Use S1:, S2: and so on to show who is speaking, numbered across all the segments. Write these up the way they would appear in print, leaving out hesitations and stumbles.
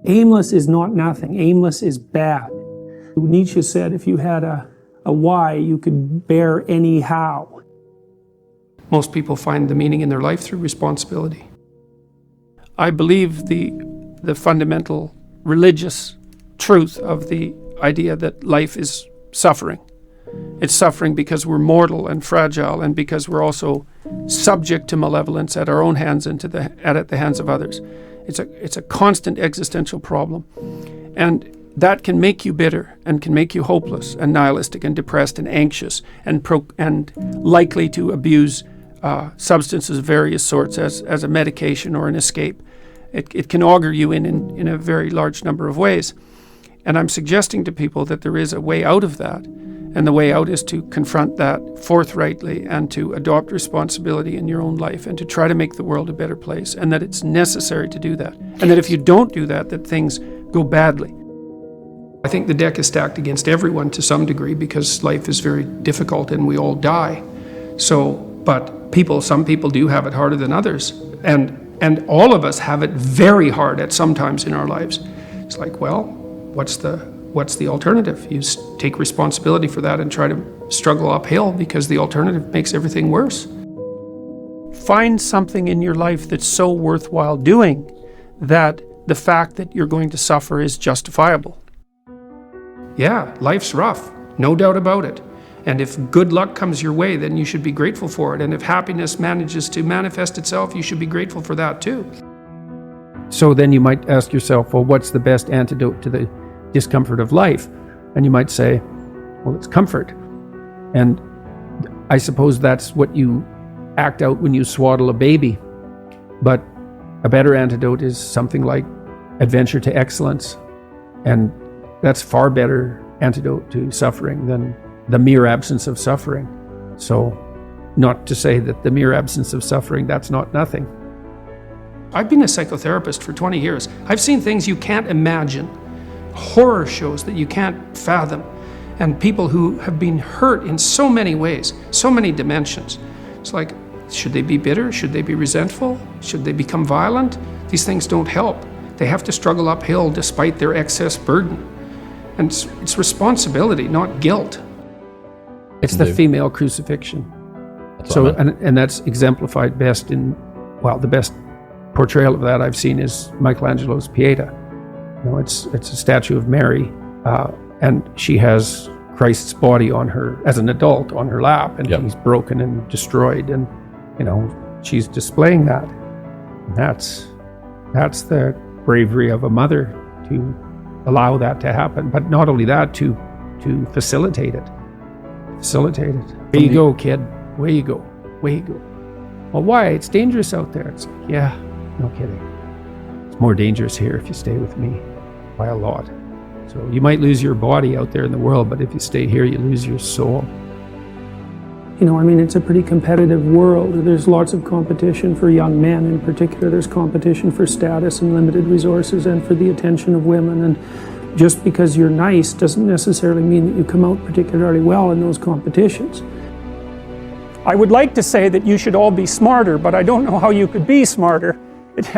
S1: Aimless is not nothing. Aimless is bad. Nietzsche said if you had a why, you could bear any how. Most people find the meaning in their life through responsibility. I believe the fundamental religious truth of the idea that life is suffering. It's suffering because we're mortal and fragile, and because we're also subject to malevolence at our own hands and at the hands of others. It's a constant existential problem, and that can make you bitter and can make you hopeless and nihilistic and depressed and anxious and likely to abuse substances of various sorts as a medication or an escape. It can augur you in a very large number of ways. And I'm suggesting to people that there is a way out of that. And the way out is to confront that forthrightly and to adopt responsibility in your own life and to try to make the world a better place, and that it's necessary to do that. And that if you don't do that, that things go badly. I think the deck is stacked against everyone to some degree because life is very difficult and we all die. But some people do have it harder than others. And all of us have it very hard at some times in our lives. It's like, well, what's the alternative? You take responsibility for that and try to struggle uphill, because the alternative makes everything worse. Find something in your life that's so worthwhile doing that the fact that you're going to suffer is justifiable. Yeah, life's rough, no doubt about it. And if good luck comes your way, then you should be grateful for it. And if happiness manages to manifest itself, you should be grateful for that too. So then you might ask yourself, well, what's the best antidote to the discomfort of life? And you might say, well, it's comfort. And I suppose that's what you act out when you swaddle a baby. But a better antidote is something like adventure to excellence. And that's far better antidote to suffering than the mere absence of suffering. So, not to say that the mere absence of suffering, that's not nothing. I've been a psychotherapist for 20 years. I've seen things you can't imagine, horror shows that you can't fathom, and people who have been hurt in so many ways, so many dimensions. It's like, should they be bitter? Should they be resentful? Should they become violent? These things don't help. They have to struggle uphill despite their excess burden. And it's responsibility, not guilt. It's the female crucifixion. And that's exemplified best the best portrayal of that I've seen is Michelangelo's Pieta. It's a statue of Mary, and she has Christ's body on her, as an adult, on her lap, and he's broken and destroyed, and she's displaying that. And that's the bravery of a mother to allow that to happen, but not only that, to facilitate it. Where you go, kid. Where you go. Well, why? It's dangerous out there. It's like, yeah, no kidding. It's more dangerous here if you stay with me, by a lot. So you might lose your body out there in the world, but if you stay here, you lose your soul. It's a pretty competitive world. There's lots of competition for young men in particular. There's competition for status and limited resources and for the attention of women. And just because you're nice doesn't necessarily mean that you come out particularly well in those competitions. I would like to say that you should all be smarter, but I don't know how you could be smarter.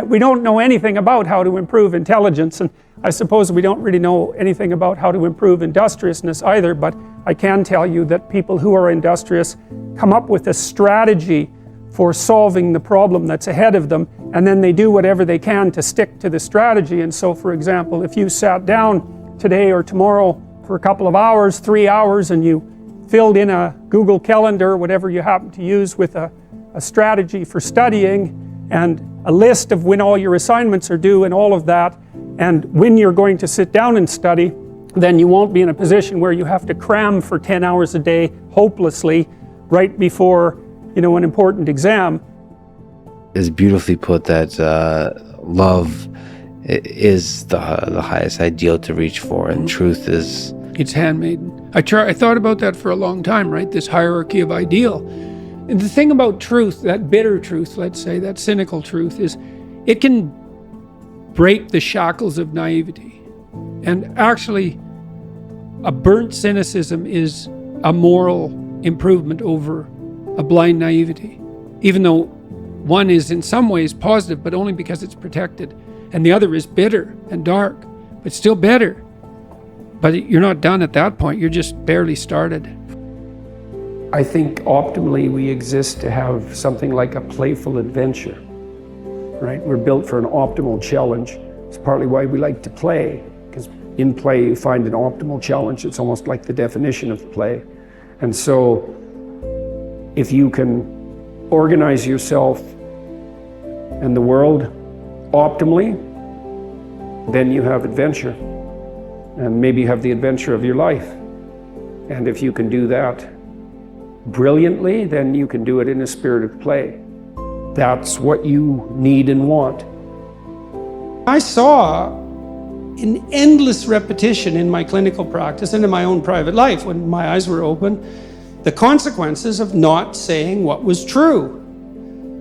S1: We don't know anything about how to improve intelligence, and I suppose we don't really know anything about how to improve industriousness either, but I can tell you that people who are industrious come up with a strategy for solving the problem that's ahead of them, and then they do whatever they can to stick to the strategy. And so, for example, if you sat down today or tomorrow for a couple of hours, 3 hours, and you filled in a Google Calendar, whatever you happen to use, with a strategy for studying and a list of when all your assignments are due and all of that, and when you're going to sit down and study, then you won't be in a position where you have to cram for 10 hours a day hopelessly right before, an important exam.
S2: It's beautifully put that love is the highest ideal to reach for, and truth is...
S1: It's handmaiden. I thought about that for a long time, right? This hierarchy of ideal. And the thing about truth, that bitter truth, let's say, that cynical truth, is it can break the shackles of naivety. And actually, a burnt cynicism is a moral improvement over a blind naivety, even though one is in some ways positive, but only because it's protected. And the other is bitter and dark, but still better. But you're not done at that point. You're just barely started. I think optimally we exist to have something like a playful adventure, right? We're built for an optimal challenge. It's partly why we like to play, because in play you find an optimal challenge. It's almost like the definition of play. And so if you can organize yourself and the world optimally, then you have adventure, and maybe you have the adventure of your life. And if you can do that brilliantly, then you can do it in a spirit of play. That's what you need and want. I saw in endless repetition in my clinical practice and in my own private life, when my eyes were open, the consequences of not saying what was true.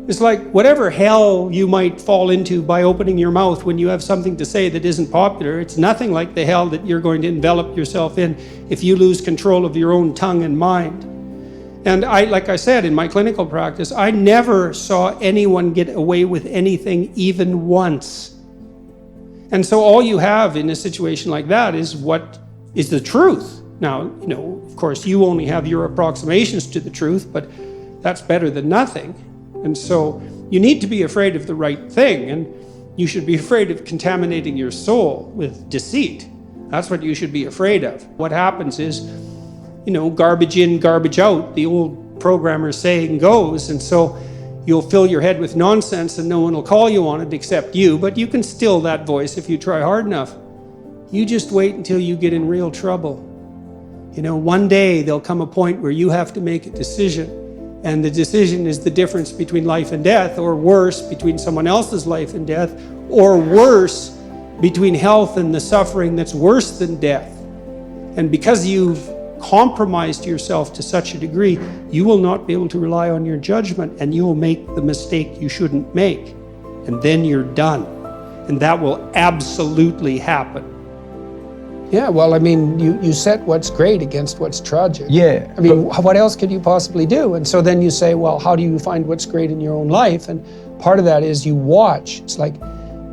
S1: It's like whatever hell you might fall into by opening your mouth when you have something to say that isn't popular, it's nothing like the hell that you're going to envelop yourself in if you lose control of your own tongue and mind. And like I said, in my clinical practice, I never saw anyone get away with anything even once. And so all you have in a situation like that is what is the truth. Now, of course, you only have your approximations to the truth, but that's better than nothing. And so you need to be afraid of the right thing, and you should be afraid of contaminating your soul with deceit. That's what you should be afraid of. What happens is, garbage in, garbage out, the old programmer saying goes, and so you'll fill your head with nonsense and no one will call you on it except you, but you can still that voice if you try hard enough. You just wait until you get in real trouble. One day there'll come a point where you have to make a decision, and the decision is the difference between life and death, or worse, between someone else's life and death, or worse, between health and the suffering that's worse than death. And because you've compromised yourself to such a degree, you will not be able to rely on your judgment, and you will make the mistake you shouldn't make. And then you're done. And that will absolutely happen.
S3: Yeah, well, you set what's great against what's tragic.
S4: Yeah.
S3: What else could you possibly do? And so then you say, well, how do you find what's great in your own life? And part of that is you watch. It's like,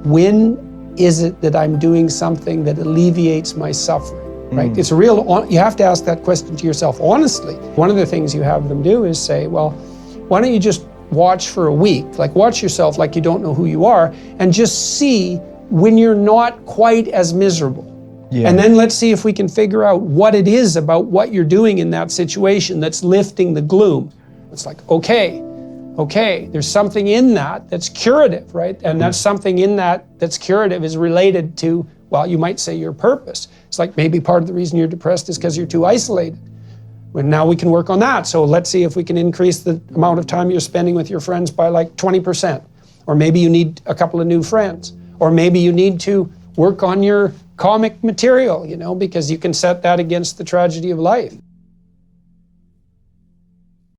S3: when is it that I'm doing something that alleviates my suffering, right? It's you have to ask that question to yourself honestly. One of the things you have them do is say, well, why don't you just watch for a week? Like, watch yourself like you don't know who you are, and just see when you're not quite as miserable.
S4: Yeah.
S3: And then let's see if we can figure out what it is about what you're doing in that situation that's lifting the gloom. It's like, okay, there's something in that that's curative, right? And that's something in that's curative is related to, well, you might say your purpose. It's like maybe part of the reason you're depressed is because you're too isolated. Well, now we can work on that. So let's see if we can increase the amount of time you're spending with your friends by like 20%. Or maybe you need a couple of new friends. Or maybe you need to work on your comic material, because you can set that against the tragedy of life.